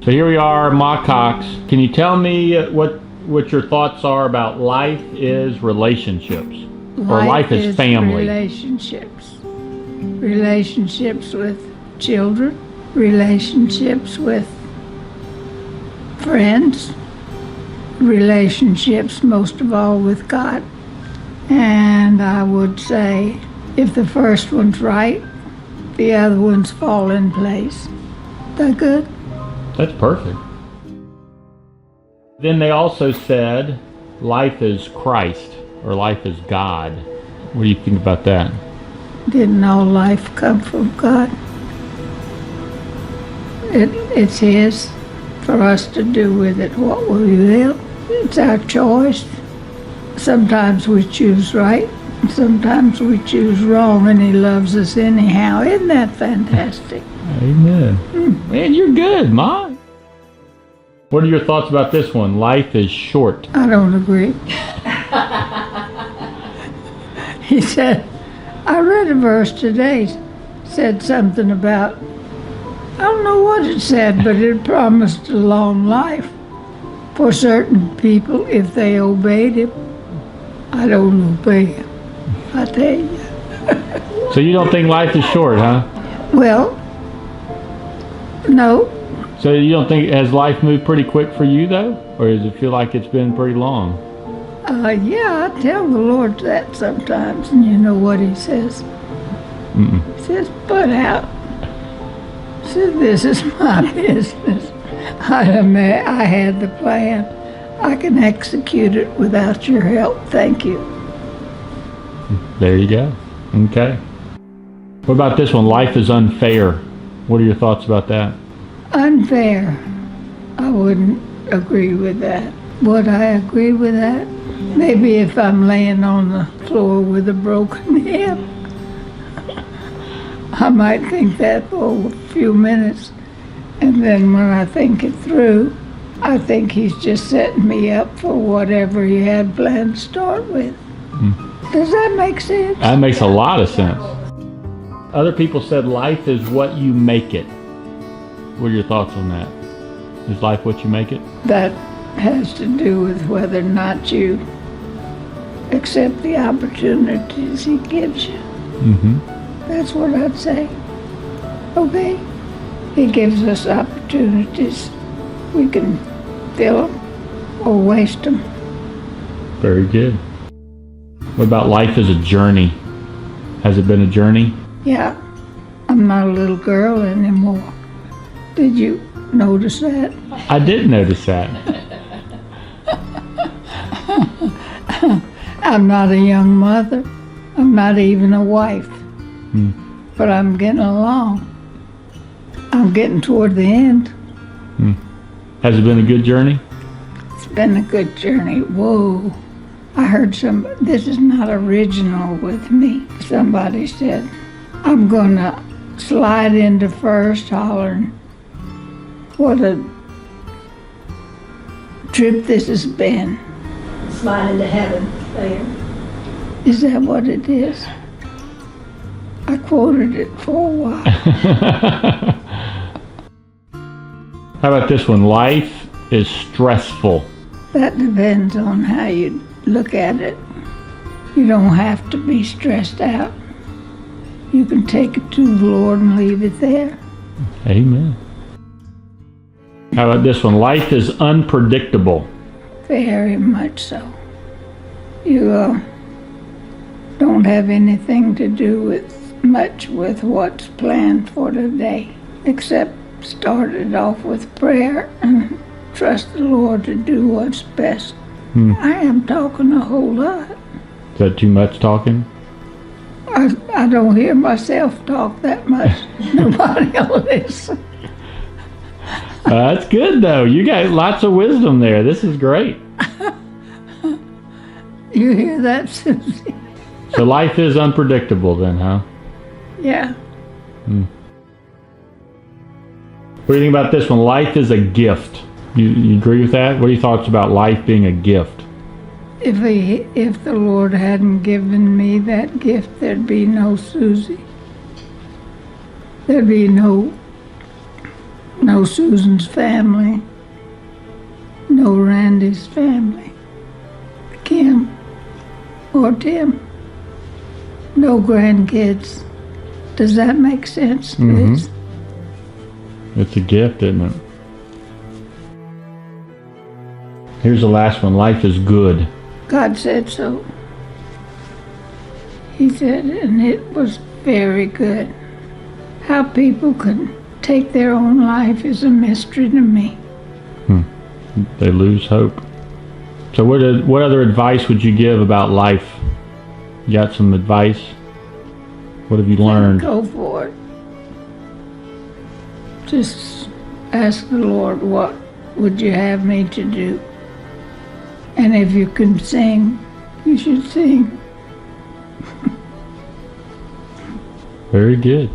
So here we are, Ma Cox. Can you tell me what your thoughts are about life is relationships? Or life is family? Relationships. Relationships with children, relationships with friends, relationships most of all with God. And I would say if the first one's right, the other ones fall in place. That good? That's perfect. Then they also said life is Christ or life is God. What do you think about that? Didn't all life come from God? It's His for us to do with it what we will. It's our choice. Sometimes we choose right, and sometimes we choose wrong, and He loves us anyhow. Isn't that fantastic? Amen. Man, you're good, Ma. What are your thoughts about this one? Life is short. I don't agree. He said, I read a verse today, said something about, I don't know what it said, but it promised a long life for certain people if they obeyed Him. I don't obey Him, I tell you. So you don't think life is short, huh? Well, no. So you don't think, has life moved pretty quick for you though? Or does it feel like it's been pretty long? Yeah, I tell the Lord that sometimes, and you know what He says? He says, put out. He says, this is my business. I had the plan. I can execute it without your help. Thank you. There you go. Okay. What about this one? Life is unfair. What are your thoughts about that? Unfair. I wouldn't agree with that. Would I agree with that? Maybe if I'm laying on the floor with a broken hip. I might think that for a few minutes. And then when I think it through, I think He's just setting me up for whatever He had planned to start with. Does that make sense? That makes a lot of sense. Other people said life is what you make it. What are your thoughts on that? Is life what you make it? That has to do with whether or not you accept the opportunities He gives you. That's what I'd say. Okay? He gives us opportunities. We can fill them or waste them. Very good. What about life as a journey? Has it been a journey? Yeah. I'm not a little girl anymore. Did you notice that? I did notice that. I'm not a young mother. I'm not even a wife. But I'm getting along. I'm getting toward the end. Has it been a good journey? It's been a good journey. Whoa. I heard this is not original with me. Somebody said, I'm going to slide into first hollering, what a trip this has been. Slide into heaven later. Is that what it is? I quoted it for a while. How about this one? Life is stressful. That depends on how you look at it. You don't have to be stressed out. You can take it to the Lord and leave it there. Amen. How about this one? Life is unpredictable. Very much so. You don't have anything to do with much with what's planned for today, except start it off with prayer and trust the Lord to do what's best. I am talking a whole lot. Is that too much talking? I don't hear myself talk that much. Nobody will listen. That's good though. You got lots of wisdom there. This is great. You hear that, Susie? So life is unpredictable then, huh? Yeah. What do you think about this one? Life is a gift. You agree with that? What are your thoughts about life being a gift? If the Lord hadn't given me that gift, there'd be no Susie. There'd be no No Susan's family. No Randy's family. Kim or Tim. No grandkids. Does that make sense, Liz? It's a gift, isn't it? Here's the last one. Life is good. God said so. He said, and it was very good. How people can take their own life is a mystery to me. They lose hope. So what other advice would you give about life? You got some advice? What have you learned? Go for it. Just ask the Lord, what would you have me to do? And if you can sing, you should sing. Very good.